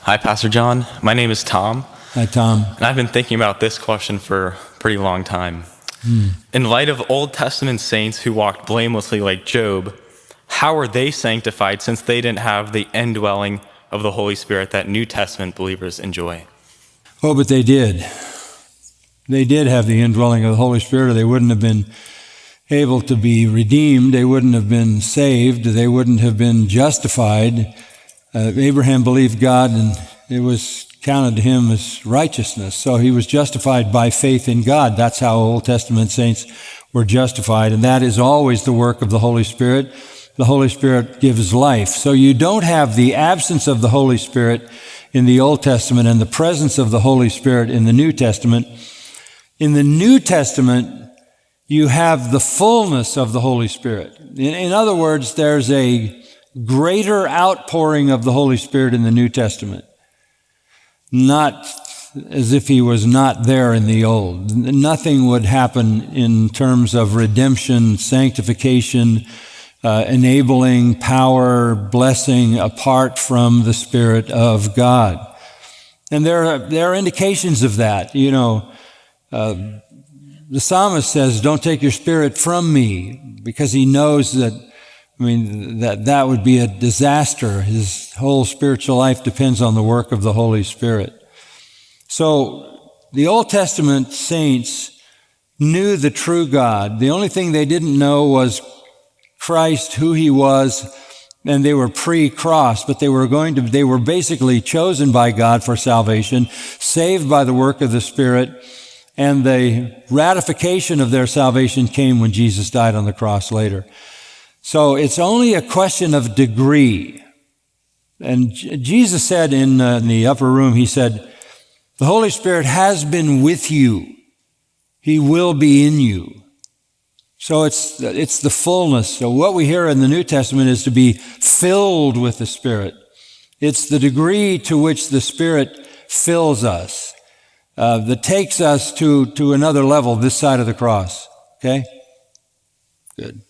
Hi, Pastor John. My name is Tom, Hi, Tom. and I've been thinking about this question for a pretty long time. In light of Old Testament saints who walked blamelessly like Job, how are they sanctified since they didn't have the indwelling of the Holy Spirit that New Testament believers enjoy? Oh, but they did. They did have the indwelling of the Holy Spirit, or they wouldn't have been able to be redeemed. They wouldn't have been saved. They wouldn't have been justified. Abraham believed God, and it was counted to him as righteousness. So he was justified by faith in God. That's how Old Testament saints were justified, and that is always the work of the Holy Spirit. The Holy Spirit gives life. So you don't have the absence of the Holy Spirit in the Old Testament and the presence of the Holy Spirit in the New Testament. In the New Testament, you have the fullness of the Holy Spirit. In other words, there's a greater outpouring of the Holy Spirit in the New Testament. Not as if he was not there in the Old. Nothing would happen in terms of redemption, sanctification, enabling, power, blessing apart from the Spirit of God. And there are indications of that. The psalmist says, "Don't take your spirit from me," because he knows that would be a disaster. His whole spiritual life depends on the work of the Holy Spirit. So the Old Testament saints knew the true God. The only thing they didn't know was Christ, who he was, and they were pre-cross, but they were basically chosen by God for salvation, saved by the work of the Spirit, and the ratification of their salvation came when Jesus died on the cross later. So it's only a question of degree. And Jesus said in the upper room, he said, "The Holy Spirit has been with you. He will be in you." So it's the fullness. So what we hear in the New Testament is to be filled with the Spirit. It's the degree to which the Spirit fills us that takes us to another level this side of the cross. Okay? Good.